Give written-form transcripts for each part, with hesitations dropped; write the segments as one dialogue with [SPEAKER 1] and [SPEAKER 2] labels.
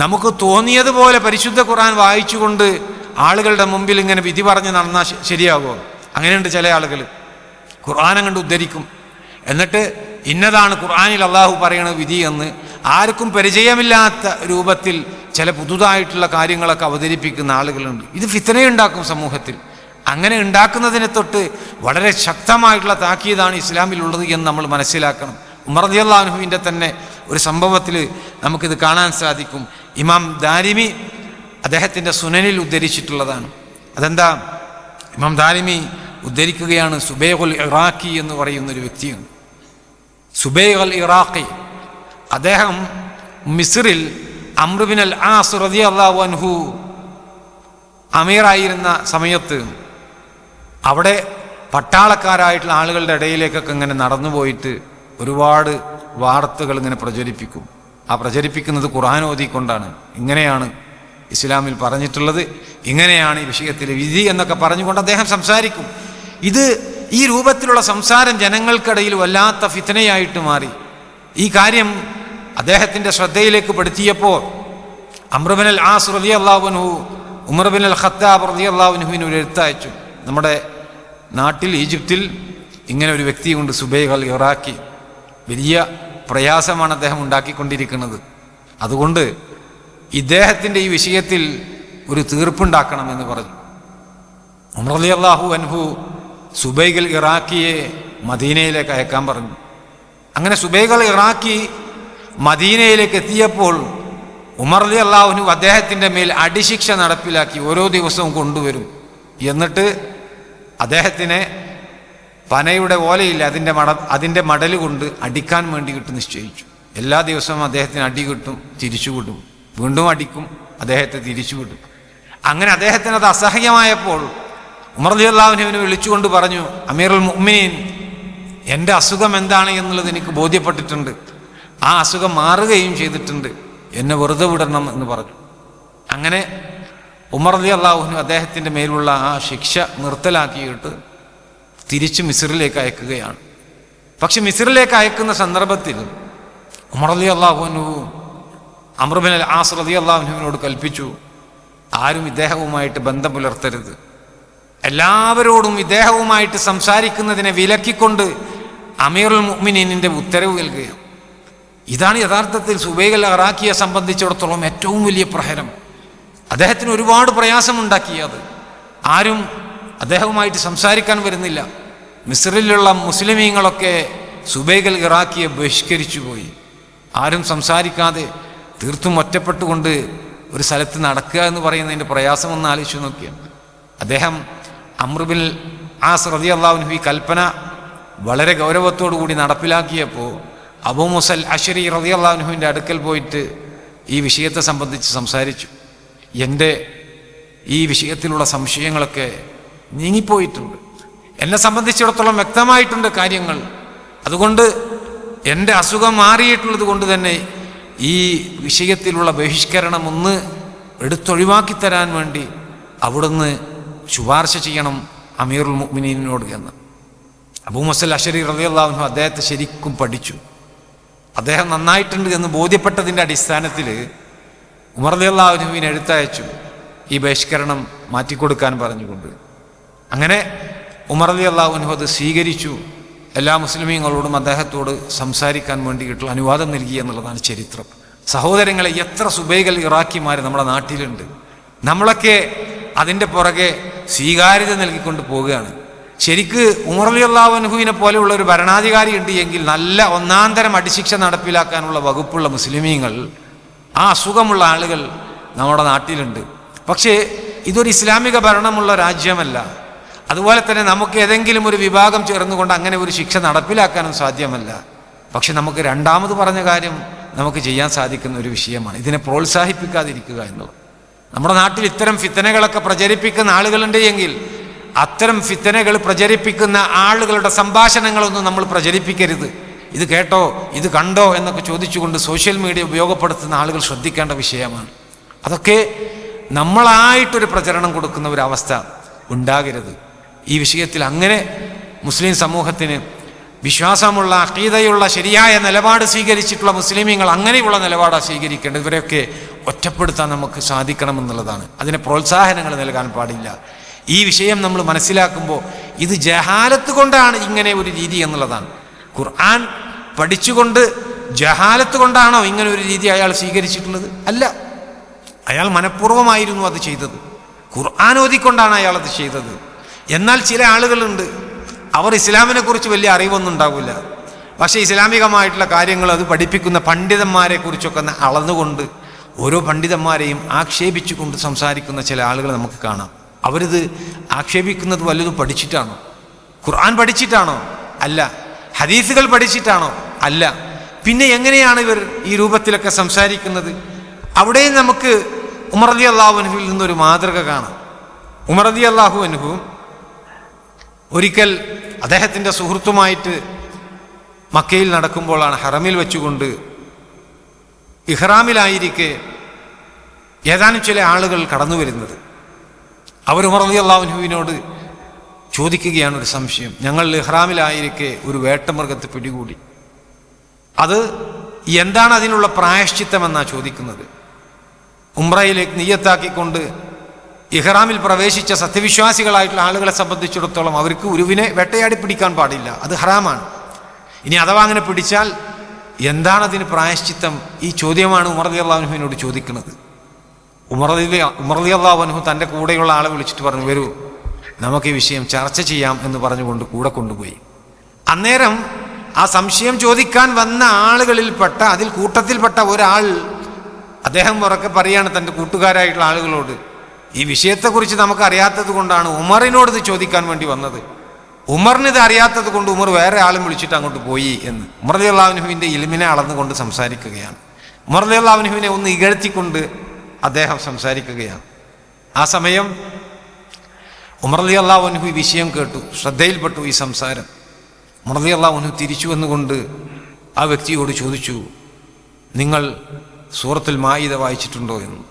[SPEAKER 1] നമുക്ക് തോന്നിയതുപോലെ പരിശുദ്ധ ഖുർആൻ വായിച്ചുകൊണ്ട് ആളുകളുടെ മുമ്പിൽ ഇങ്ങനെ വിധി പറഞ്ഞ് നടന്നാൽ ശരിയാകുമോ? അങ്ങനെയുണ്ട് ചില ആളുകൾ. ഖുർആനെ കണ്ട് ഉദ്ധരിക്കും, എന്നിട്ട് ഇന്നതാണ് ഖുർആനിൽ അള്ളാഹു പറയണ വിധി എന്ന് ആർക്കും പരിചയമില്ലാത്ത രൂപത്തിൽ ചില പുതുതായിട്ടുള്ള കാര്യങ്ങളൊക്കെ അവതരിപ്പിക്കുന്ന ആളുകളുണ്ട്. ഇത് ഫിത്നയുണ്ടാക്കും സമൂഹത്തിൽ. അങ്ങനെ ഉണ്ടാക്കുന്നതിനെ തൊട്ട് വളരെ ശക്തമായിട്ടുള്ള താക്കീതാണ് ഇസ്ലാമിലുള്ളത് എന്ന് നമ്മൾ മനസ്സിലാക്കണം. ഉമർ റളിയല്ലാഹു അൻഹുവിൻ്റെ തന്നെ ഒരു സംഭവത്തിൽ നമുക്കിത് കാണാൻ സാധിക്കും. ഇമാം ദാരിമി അദ്ദേഹത്തിൻ്റെ സുനനിൽ ഉദ്ധരിച്ചിട്ടുള്ളതാണ്. അതെന്താ? ഇമാം ദാരിമി ഉദ്ധരിക്കുകയാണ്, സുബൈഖുൽ ഇറാഖി എന്ന് പറയുന്നൊരു വ്യക്തിയാണ്. സുബൈഖ് അൽ ഇറാഖി അദ്ദേഹം മിസ്റിൽ അംർ ബിൻ അൽ ആസ് റളിയല്ലാഹു അൻഹു അമീറായിരുന്ന സമയത്ത് അവിടെ പട്ടാളക്കാരായിട്ടുള്ള ആളുകളുടെ ഇടയിലേക്കൊക്കെ ഇങ്ങനെ നടന്നു പോയിട്ട് ഒരുപാട് വാർത്തകൾ ഇങ്ങനെ പ്രചരിപ്പിക്കും. ആ പ്രചരിപ്പിക്കുന്നത് ഖുർആൻ ഓതിക്കൊണ്ടാണ്. ഇങ്ങനെയാണ് ഇസ്ലാമിൽ പറഞ്ഞിട്ടുള്ളത്, ഇങ്ങനെയാണ് ഈ വിഷയത്തിലെ വിധി എന്നൊക്കെ പറഞ്ഞുകൊണ്ട് അദ്ദേഹം സംസാരിക്കും. ഈ രൂപത്തിലുള്ള സംസാരം ജനങ്ങൾക്കിടയിൽ വല്ലാത്ത ഫിത്നയായിട്ട് മാറി. ഈ കാര്യം അദ്ദേഹത്തിൻ്റെ ശ്രദ്ധയിലേക്ക് പെടുത്തിയപ്പോൾ അംർ ബിൻ അൽ ആസ് റളിയല്ലാഹു അൻഹു ഉമർ ബിൻ അൽ ഖത്താബ് റളിയല്ലാഹു അൻഹുവിന് ഒരു എഴുത്തയച്ചു. നമ്മുടെ നാട്ടിൽ ഈജിപ്തിൽ ഇങ്ങനെ ഒരു വ്യക്തിയുണ്ട്, സുബൈഖ് അൽ ഇറാഖി. വലിയ പ്രയാസമാണ് അദ്ദേഹം ഉണ്ടാക്കിക്കൊണ്ടിരിക്കുന്നത്. അതുകൊണ്ട് ഇദ്ദേഹത്തിൻ്റെ ഈ വിഷയത്തിൽ ഒരു തീർപ്പുണ്ടാക്കണമെന്ന് പറഞ്ഞു. ഉമർ റളിയല്ലാഹു അൻഹു സുബൈഖ് അൽ ഇറാഖിയെ മദീനയിലേക്ക് അയക്കാൻ പറഞ്ഞു. അങ്ങനെ സുബൈഖ് അൽ ഇറാഖി മദീനയിലേക്ക് എത്തിയപ്പോൾ ഉമർ റളിയല്ലാഹു അൻഹു അദ്ദേഹത്തിൻ്റെ മേൽ അടിശിക്ഷ നടപ്പിലാക്കി. ഓരോ ദിവസവും കൊണ്ടുവരും. എന്നിട്ട് അദ്ദേഹത്തിനെ പനയുടെ ഓലയില്ല, അതിൻ്റെ മടൽ കൊണ്ട് അടിക്കാൻ വേണ്ടിയിട്ട് നിശ്ചയിച്ചു. എല്ലാ ദിവസവും അദ്ദേഹത്തിന് അടി കിട്ടും, തിരിച്ചു വിടും, വീണ്ടും അടിക്കും, അദ്ദേഹത്തെ തിരിച്ചു വിടും. അങ്ങനെ അദ്ദേഹത്തിന് അത് അസഹ്യമായപ്പോൾ ഉമർ റളിയല്ലാഹു അൻഹുവിനെ വിളിച്ചുകൊണ്ട് പറഞ്ഞു, അമീറുൽ മുഅ്മിനീൻ, എൻ്റെ അസുഖം എന്താണ് എന്നുള്ളത് എനിക്ക് ബോധ്യപ്പെട്ടിട്ടുണ്ട്. ആ അസുഖം മാറുകയും ചെയ്തിട്ടുണ്ട്. എന്നെ വെറുതെ വിടണം എന്ന് പറഞ്ഞു. അങ്ങനെ ഉമർ റളിയല്ലാഹു അൻഹു അദ്ദേഹത്തിൻ്റെ മേലുള്ള ആ ശിക്ഷ നിർത്തലാക്കിയിട്ട് തിരിച്ച് മിസ്റിലേക്ക് അയക്കുകയാണ്. പക്ഷെ മിസ്റിലേക്ക് അയക്കുന്ന സന്ദർഭത്തിൽ ഉമർ റളിയല്ലാഹു അൻഹു അംർ ബിൻ അൽ ആസ് റളിയല്ലാഹു അൻഹുവിനോട് കൽപ്പിച്ചു, ആരും ഇദ്ദേഹവുമായിട്ട് ബന്ധം പുലർത്തരുത്. എല്ലാവരോടും ഇദ്ദേഹവുമായിട്ട് സംസാരിക്കുന്നതിനെ വിലക്കിക്കൊണ്ട് അമീറുൽ മുഅ്മിനീനിൻ്റെ ഉത്തരവ് നൽകുകയാണ്. ഇതാണ് യഥാർത്ഥത്തിൽ സുബൈഖ് അൽ ഇറാഖിയെ സംബന്ധിച്ചിടത്തോളം ഏറ്റവും വലിയ പ്രഹരം. അദ്ദേഹത്തിന് ഒരുപാട് പ്രയാസമുണ്ടാക്കിയത്. ആരും അദ്ദേഹവുമായിട്ട് സംസാരിക്കാൻ വരുന്നില്ല. മിസ്റിലുള്ള മുസ്ലിമീങ്ങളൊക്കെ സുബൈഖ് അൽ ഇറാഖിയെ ബഹിഷ്കരിച്ചു പോയി. ആരും സംസാരിക്കാതെ തീർത്തും ഒറ്റപ്പെട്ടുകൊണ്ട് ഒരു സ്ഥലത്ത് നടക്കുക എന്ന് പറയുന്നതിൻ്റെ പ്രയാസം ഒന്ന് ആലോചിച്ച് നോക്കിയാണ്. അദ്ദേഹം അംർ ബിൻ ആസ് റളിയല്ലാഹു അൻഹു ഈ കൽപ്പന വളരെ ഗൗരവത്തോടു കൂടി നടപ്പിലാക്കിയപ്പോൾ അബൂ മുസൽ അശ്അരി റളിയല്ലാഹു അൻഹുവിൻ്റെ അടുക്കൽ പോയിട്ട് ഈ വിഷയത്തെ സംബന്ധിച്ച് സംസാരിച്ചു. എൻ്റെ ഈ വിഷയത്തിലുള്ള സംശയങ്ങളൊക്കെ നീങ്ങിപ്പോയിട്ടുണ്ട്. എന്നെ സംബന്ധിച്ചിടത്തോളം വ്യക്തമായിട്ടുണ്ട് കാര്യങ്ങൾ. അതുകൊണ്ട് എൻ്റെ അസുഖം മാറിയിട്ടുള്ളത് കൊണ്ട് തന്നെ ഈ വിഷയത്തിലുള്ള ബഹിഷ്കരണം ഒന്ന് എടുത്തൊഴിവാക്കി തരാൻ വേണ്ടി അവിടുന്ന് ശുപാർശ ചെയ്യണം അമീറുൽ മുഅ്മിനീനോട് എന്ന്. അബൂ മുസൽ അശ്അരി റളിയല്ലാഹു അൻഹു അദ്ദേഹത്തെ ശരിക്കും പഠിച്ചു. അദ്ദേഹം നന്നായിട്ടുണ്ട് എന്ന് ബോധ്യപ്പെട്ടതിൻ്റെ അടിസ്ഥാനത്തിൽ ഉമർ റളിയല്ലാഹു അൻഹുവിനെ എഴുത്തയച്ചു, ഈ ബഹിഷ്കരണം മാറ്റിക്കൊടുക്കാൻ പറഞ്ഞുകൊണ്ട്. അങ്ങനെ ഉമർ റളിയല്ലാഹു അൻഹു അത് സ്വീകരിച്ചു. എല്ലാ മുസ്ലിമീങ്ങളോടും അദ്ദേഹത്തോട് സംസാരിക്കാൻ വേണ്ടിയിട്ടുള്ള അനുവാദം നൽകി എന്നുള്ളതാണ് ചരിത്രം. സഹോദരങ്ങളെ, എത്ര സുബൈഖ് അൽ ഇറാഖിമാർ നമ്മുടെ നാട്ടിലുണ്ട്. നമ്മളൊക്കെ അതിൻ്റെ പുറകെ സ്വീകാര്യത നൽകിക്കൊണ്ട് പോവുകയാണ്. ശരിക്ക് ഉമർ റളിയല്ലാഹു അൻഹുവിനെ പോലെയുള്ള ഒരു ഭരണാധികാരി ഉണ്ട് എങ്കിൽ നല്ല ഒന്നാന്തരം അടിശിക്ഷ നടപ്പിലാക്കാനുള്ള വകുപ്പുള്ള മുസ്ലിമീങ്ങൾ, ആ അസുഖമുള്ള ആളുകൾ നമ്മുടെ നാട്ടിലുണ്ട്. പക്ഷേ ഇതൊരു ഇസ്ലാമിക ഭരണമുള്ള രാജ്യമല്ല. അതുപോലെ തന്നെ നമുക്ക് ഏതെങ്കിലും ഒരു വിഭാഗം ചേർന്നുകൊണ്ട് അങ്ങനെ ഒരു ശിക്ഷ നടപ്പിലാക്കാനും സാധ്യമല്ല. പക്ഷെ നമുക്ക് രണ്ടാമത് പറഞ്ഞ കാര്യം നമുക്ക് ചെയ്യാൻ സാധിക്കുന്ന ഒരു വിഷയമാണ്. ഇതിനെ പ്രോത്സാഹിപ്പിക്കാതിരിക്കുക എന്നുള്ളത്. നമ്മുടെ നാട്ടിൽ ഇത്തരം ഫിത്തനകളൊക്കെ പ്രചരിപ്പിക്കുന്ന ആളുകളുണ്ട് എങ്കിൽ അത്തരം ഫിത്തനകൾ പ്രചരിപ്പിക്കുന്ന ആളുകളുടെ സംഭാഷണങ്ങളൊന്നും നമ്മൾ പ്രചരിപ്പിക്കരുത്. ഇത് കേട്ടോ, ഇത് കണ്ടോ എന്നൊക്കെ ചോദിച്ചുകൊണ്ട് സോഷ്യൽ മീഡിയ ഉപയോഗപ്പെടുത്തുന്ന ആളുകൾ ശ്രദ്ധിക്കേണ്ട വിഷയമാണ്. അതൊക്കെ നമ്മളായിട്ടൊരു പ്രചരണം കൊടുക്കുന്ന ഒരവസ്ഥ ഉണ്ടാകരുത്. ഈ വിഷയത്തിൽ അങ്ങനെ മുസ്ലിം സമൂഹത്തിന് വിശ്വാസമുള്ള അഖീദയുള്ള ശരിയായ നിലപാട് സ്വീകരിച്ചിട്ടുള്ള മുസ്ലിമീങ്ങൾ അങ്ങനെയുള്ള നിലപാടാണ് സ്വീകരിക്കേണ്ടത്. ഇവരെയൊക്കെ ഒറ്റപ്പെടുത്താൻ നമുക്ക് സാധിക്കണമെന്നുള്ളതാണ്. അതിന് പ്രോത്സാഹനങ്ങൾ നൽകാൻ പാടില്ല. ഈ വിഷയം നമ്മൾ മനസ്സിലാക്കുമ്പോൾ ഇത് ജഹാലത്ത് കൊണ്ടാണ് ഇങ്ങനെ ഒരു രീതി എന്നുള്ളതാണ്. ഖുർആൻ പഠിച്ചുകൊണ്ട് ജഹാലത്ത് കൊണ്ടാണോ ഇങ്ങനെ ഒരു രീതി അയാൾ സ്വീകരിച്ചിട്ടുള്ളത്? അല്ല, അയാൾ മനഃപൂർവ്വമായിരുന്നു അത് ചെയ്തത്. ഖുർആൻ ഓതിക്കൊണ്ടാണ് അയാൾ അത് ചെയ്തത്. എന്നാൽ ചില ആളുകളുണ്ട്, അവർ ഇസ്ലാമിനെ കുറിച്ച് വലിയ അറിവൊന്നും ഉണ്ടാവില്ല, പക്ഷേ ഇസ്ലാമികമായിട്ടുള്ള കാര്യങ്ങൾ അത് പഠിപ്പിക്കുന്ന പണ്ഡിതന്മാരെ കുറിച്ചൊക്കെ അളന്നുകൊണ്ട് ഓരോ പണ്ഡിതന്മാരെയും ആക്ഷേപിച്ചുകൊണ്ട് സംസാരിക്കുന്ന ചില ആളുകൾ നമുക്ക് കാണാം. അവരിത് ആക്ഷേപിക്കുന്നത് വല്ലതും പഠിച്ചിട്ടാണോ? ഖുർആൻ പഠിച്ചിട്ടാണോ? അല്ല. ഹദീസുകൾ പഠിച്ചിട്ടാണോ? അല്ല. പിന്നെ എങ്ങനെയാണ് ഇവർ ഈ രൂപത്തിലൊക്കെ സംസാരിക്കുന്നത്? അവിടെയും നമുക്ക് ഉമർ റളിയല്ലാഹു അൻഹുവിൽ നിന്നൊരു മാതൃക കാണാം. ഉമർ റളിയല്ലാഹു അൻഹു ഒരിക്കൽ അദ്ദേഹത്തിൻ്റെ സുഹൃത്തുമായിട്ട് മക്കയിൽ നടക്കുമ്പോഴാണ് ഹറമിൽ വെച്ചുകൊണ്ട് ഇഹ്റാമിലായിരിക്കെ ഏതാനും ചില ആളുകൾ കടന്നു വരുന്നത്. അവർ ഉമർ റളിയല്ലാഹു അൻഹുവിനോട് ചോദിക്കുകയാണ് ഒരു സംശയം. ഞങ്ങൾ ഇഹ്റാമിലായിരിക്കെ ഒരു വേട്ടമൃഗത്തെ പിടികൂടി, അത് എന്താണ് അതിനുള്ള പ്രായശ്ചിത്തമെന്നാണ് ചോദിക്കുന്നത്. ഉംറയിലേക്ക് നിയ്യത്താക്കിക്കൊണ്ട് ഇഹ്റാമിൽ പ്രവേശിച്ച സത്യവിശ്വാസികളായിട്ടുള്ള ആളുകളെ സംബന്ധിച്ചിടത്തോളം അവർക്ക് ഉരുവിനെ വേട്ടയാടി പിടിക്കാൻ പാടില്ല, അത് ഹറാമാണ്. ഇനി അഥവാ അങ്ങനെ പിടിച്ചാൽ എന്താണ് അതിന് പ്രായശ്ചിത്തം? ഈ ചോദ്യമാണ് ഉമർ റളിയല്ലാഹു അൻഹുവിനോട് ചോദിക്കുന്നത്. ഉമർ റളിയല്ലാഹു അൻഹു തൻ്റെ കൂടെയുള്ള ആളെ വിളിച്ചിട്ട് പറഞ്ഞു, വരൂ നമുക്ക് ഈ വിഷയം ചർച്ച ചെയ്യാം എന്ന് പറഞ്ഞുകൊണ്ട് കൂടെ കൊണ്ടുപോയി. അന്നേരം ആ സംശയം ചോദിക്കാൻ വന്ന ആളുകളിൽപ്പെട്ട അതിൽ കൂട്ടത്തിൽപ്പെട്ട ഒരാൾ അദ്ദേഹം ഉറക്കെ പറയാണ് തൻ്റെ കൂട്ടുകാരായിട്ടുള്ള ആളുകളോട്, ഈ വിഷയത്തെക്കുറിച്ച് നമുക്ക് അറിയാത്തത് കൊണ്ടാണ് ഉമറിനോട് ഇത് ചോദിക്കാൻ വേണ്ടി വന്നത്. ഉമറിന് ഇത് അറിയാത്തത് കൊണ്ട് ഉമർ വേറെ ആളും വിളിച്ചിട്ട് അങ്ങോട്ട് പോയി എന്ന് ഉമർ റളിയല്ലാഹു അൻഹുവിൻ്റെ ഇൽമിനെ അളന്നുകൊണ്ട് സംസാരിക്കുകയാണ്. ഉമർ റളിയല്ലാഹു അൻഹുവിനെ ഒന്ന് ഇകഴ്ത്തിക്കൊണ്ട് അദ്ദേഹം സംസാരിക്കുകയാണ്. ആ സമയം ഉമർ റളിയല്ലാഹു അൻഹു ഈ വിഷയം കേട്ടു, ശ്രദ്ധയിൽപ്പെട്ടു ഈ സംസാരം. ഉമർ റളിയല്ലാഹു അൻഹു തിരിച്ചു വന്നുകൊണ്ട് ആ വ്യക്തിയോട് ചോദിച്ചു, നിങ്ങൾ സൂറത്തുൽ മാഇദ വായിച്ചിട്ടുണ്ടോ എന്ന്.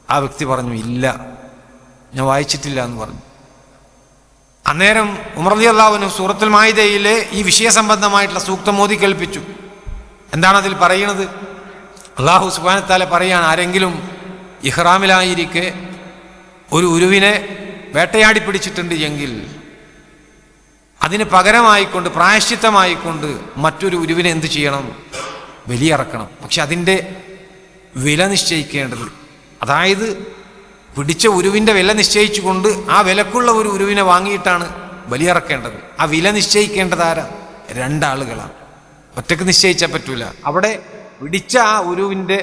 [SPEAKER 1] ആ വ്യക്തി പറഞ്ഞു, ഇല്ല, ഞാൻ വായിച്ചിട്ടില്ല എന്ന് പറഞ്ഞു. അന്നേരം ഉമർ റളിയല്ലാഹു അൻഹു സൂറത്തുൽ മാഇദയിലെ ഈ വിഷയസംബന്ധമായിട്ടുള്ള സൂക്തം ഓതി കേൾപ്പിച്ചു. എന്താണ് അതിൽ പറയുന്നത്? അല്ലാഹു സുബ്ഹാനഹു വ തആല പറയാണ്, ആരെങ്കിലും ഇഹ്റാമിലായിരിക്കെ ഒരു ഉരുവിനെ വേട്ടയാടി പിടിച്ചിട്ടുണ്ട് എങ്കിൽ അതിന് പകരമായിക്കൊണ്ട് പ്രായശ്ചിത്തമായിക്കൊണ്ട് മറ്റൊരു ഉരുവിനെ എന്ത് ചെയ്യണം? ബലിയറക്കണം. പക്ഷെ അതിൻ്റെ വില നിശ്ചയിക്കേണ്ടത്, അതായത് പിടിച്ച ഉരുവിൻ്റെ വില നിശ്ചയിച്ചുകൊണ്ട് ആ വിലക്കുള്ള ഒരു ഉരുവിനെ വാങ്ങിയിട്ടാണ് ബലിയറക്കേണ്ടത്. ആ വില നിശ്ചയിക്കേണ്ടത് ആരാ? രണ്ടാളുകളാണ്. ഒറ്റക്ക് നിശ്ചയിച്ചാൽ പറ്റൂല. അവിടെ പിടിച്ച ആ ഉരുവിൻ്റെ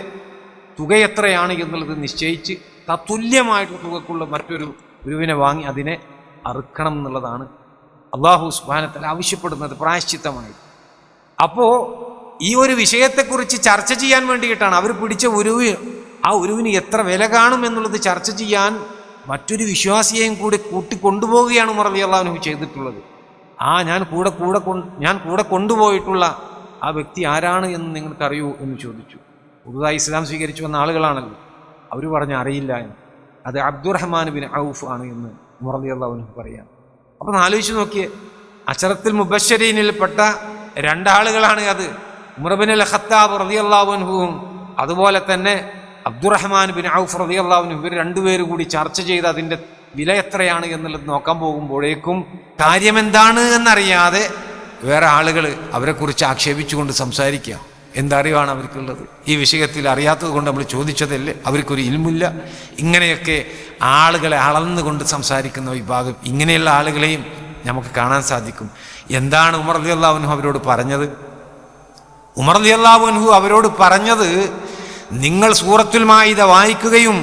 [SPEAKER 1] തുക എത്രയാണ് എന്നുള്ളത് നിശ്ചയിച്ച് തത്തുല്യമായിട്ടുള്ള തുകക്കുള്ള മറ്റൊരു ഉരുവിനെ വാങ്ങി അതിനെ അറുക്കണം എന്നുള്ളതാണ് അല്ലാഹു സുബ്ഹാനഹു വ തആല ആവശ്യപ്പെടുന്നത് പ്രായശ്ചിത്തമായി. അപ്പോൾ ഈ ഒരു വിഷയത്തെക്കുറിച്ച് ചർച്ച ചെയ്യാൻ വേണ്ടിയിട്ടാണ് അവർ പിടിച്ച ഉരുവ്, ആ ഉരുവിന് എത്ര വില കാണും എന്നുള്ളത് ചർച്ച ചെയ്യാൻ മറ്റൊരു വിശ്വാസിയെയും കൂടി കൂട്ടിക്കൊണ്ടുപോവുകയാണ് ഉമർ റളിയല്ലാഹു അൻഹു ചെയ്തിട്ടുള്ളത്. ഞാൻ കൂടെ കൊണ്ടുപോയിട്ടുള്ള ആ വ്യക്തി ആരാണ് എന്ന് നിങ്ങൾക്കറിയൂ എന്ന് ചോദിച്ചു. പുതുതായി ഇസ്ലാം സ്വീകരിച്ചു വന്ന ആളുകളാണല്ലോ. അവർ പറഞ്ഞു അറിയില്ല എന്ന്. അത് അബ്ദുറഹ്മാൻ ബിൻ ഔഫ് ആണ് എന്ന് ഉമർ റളിയല്ലാഹു അൻഹു പറയാം. അപ്പം ആലോചിച്ച് നോക്കിയേ, അശറത്തുൽ മുബശ്ശരീനിൽപ്പെട്ട രണ്ടാളുകളാണ് അത്. ഉമർ ബിൻ അൽ ഖത്താബ് റളിയല്ലാഹു അൻഹുവും അതുപോലെ തന്നെ അബ്ദുറഹ്മാൻ ബിൻ ഔഫ് റളിയല്ലാഹു അൻഹു, ഇവർ രണ്ടുപേരും കൂടി ചർച്ച ചെയ്ത് അതിൻ്റെ വില എത്രയാണ് എന്നുള്ളത് നോക്കാൻ പോകുമ്പോഴേക്കും കാര്യമെന്താണ് എന്നറിയാതെ വേറെ ആളുകൾ അവരെക്കുറിച്ച് ആക്ഷേപിച്ചുകൊണ്ട് സംസാരിക്കുക. എന്തറിവാണ് അവർക്കുള്ളത്? ഈ വിഷയത്തിൽ അറിയാത്തത് കൊണ്ട് നമ്മൾ ചോദിച്ചതല്ലേ, അവർക്കൊരു ഇൽമില്ല. ഇങ്ങനെയൊക്കെ ആളുകളെ അളന്നുകൊണ്ട് സംസാരിക്കുന്ന വിഭാഗം, ഇങ്ങനെയുള്ള ആളുകളെയും നമുക്ക് കാണാൻ സാധിക്കും. എന്താണ് ഉമർ റളിയല്ലാഹു അൻഹു അവരോട് പറഞ്ഞത്? ഉമർ റളിയല്ലാഹു അൻഹു അവരോട് പറഞ്ഞത്, നിങ്ങൾ സൂറത്തുൽ മാഇദ വായിക്കുകയും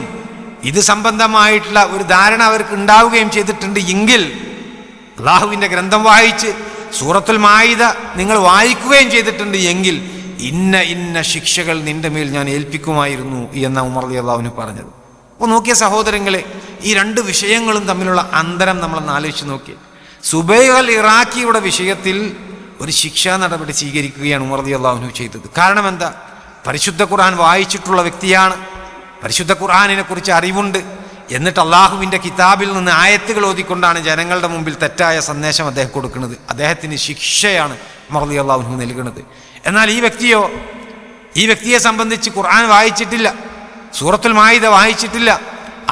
[SPEAKER 1] ഇത് സംബന്ധമായിട്ടുള്ള ഒരു ധാരണ അവർക്ക് ഉണ്ടാവുകയും ചെയ്തിട്ടുണ്ട് എങ്കിൽ, അല്ലാഹുവിൻ്റെ ഗ്രന്ഥം വായിച്ച് സൂറത്തുൽ മാഇദ നിങ്ങൾ വായിക്കുകയും ചെയ്തിട്ടുണ്ട് എങ്കിൽ ഇന്ന ശിക്ഷകൾ നിന്റെ മേൽ ഞാൻ ഏൽപ്പിക്കുമായിരുന്നു എന്ന ഉമർ റളിയല്ലാഹു അൻഹു പറഞ്ഞത്. അപ്പോൾ നോക്കിയ സഹോദരങ്ങളെ, ഈ രണ്ട് വിഷയങ്ങളും തമ്മിലുള്ള അന്തരം നമ്മളൊന്ന് ആലോചിച്ച് നോക്കിയേ. സുബൈഹ് അൽ ഇറാഖിയുടെ വിഷയത്തിൽ ഒരു ശിക്ഷാ നടപടി സ്വീകരിക്കുകയാണ് ഉമർ റളിയല്ലാഹു അൻഹു ചെയ്തത്. കാരണം എന്താ? പരിശുദ്ധ ഖുർആൻ വായിച്ചിട്ടുള്ള വ്യക്തിയാണ്, പരിശുദ്ധ ഖുർആനിനെ കുറിച്ച് അറിവുണ്ട്. എന്നിട്ട് അള്ളാഹുവിൻ്റെ കിതാബിൽ നിന്ന് ആയത്തുകൾ ഓതിക്കൊണ്ടാണ് ജനങ്ങളുടെ മുമ്പിൽ തെറ്റായ സന്ദേശം അദ്ദേഹം കൊടുക്കുന്നത്. അദ്ദേഹത്തിന് ശിക്ഷയാണ് റളിയല്ലാഹു അൻഹു നൽകുന്നത്. എന്നാൽ ഈ വ്യക്തിയെ സംബന്ധിച്ച് ഖുർആൻ വായിച്ചിട്ടില്ല, സൂറത്തുൽ മാഇദ വായിച്ചിട്ടില്ല,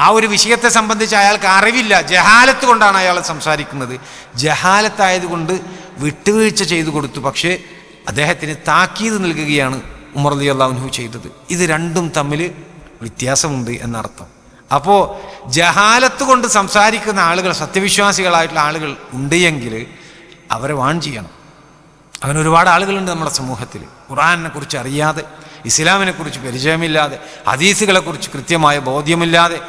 [SPEAKER 1] ആ ഒരു വിഷയത്തെ സംബന്ധിച്ച് അയാൾക്ക് അറിവില്ല, ജഹാലത്ത് കൊണ്ടാണ് അയാൾ സംസാരിക്കുന്നത്. ജഹാലത്തായതുകൊണ്ട് വിട്ടുവീഴ്ച ചെയ്തു കൊടുത്തു. പക്ഷേ അദ്ദേഹത്തിന് താക്കീത് നൽകുകയാണ് ഉമർ റളിയല്ലാഹു അൻഹു ചെയ്തത്. ഇത് രണ്ടും തമ്മിൽ വ്യത്യാസമുണ്ട് എന്നർത്ഥം. അപ്പോൾ ജഹാലത്ത് കൊണ്ട് സംസാരിക്കുന്ന ആളുകൾ, സത്യവിശ്വാസികളായിട്ടുള്ള ആളുകൾ ഉണ്ട് എങ്കിൽ അവരെ വാൺ ചെയ്യണം. അങ്ങനെ ഒരുപാട് ആളുകളുണ്ട് നമ്മുടെ സമൂഹത്തിൽ, ഖുർആനെ കുറിച്ച് അറിയാതെ, ഇസ്ലാമിനെ കുറിച്ച് പരിചയമില്ലാതെ, ഹദീസുകളെക്കുറിച്ച് കൃത്യമായ ബോധ്യമില്ലാതെ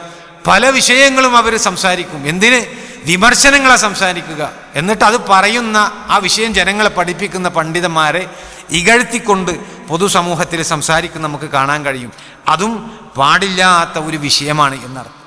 [SPEAKER 1] പല വിഷയങ്ങളും അവർ സംസാരിക്കും. എന്തിന്? വിമർശനങ്ങളെ സംസാരിക്കുക. എന്നിട്ട് അത് പറയുന്ന ആ വിഷയം ജനങ്ങളെ പഠിപ്പിക്കുന്ന പണ്ഡിതന്മാരെ ഇകഴ്ത്തിക്കൊണ്ട് പൊതുസമൂഹത്തിൽ സംസാരിക്കുന്ന നമുക്ക് കാണാൻ കഴിയും. അതും പാടില്ലാത്ത ഒരു വിഷയമാണ് എന്നർത്ഥം.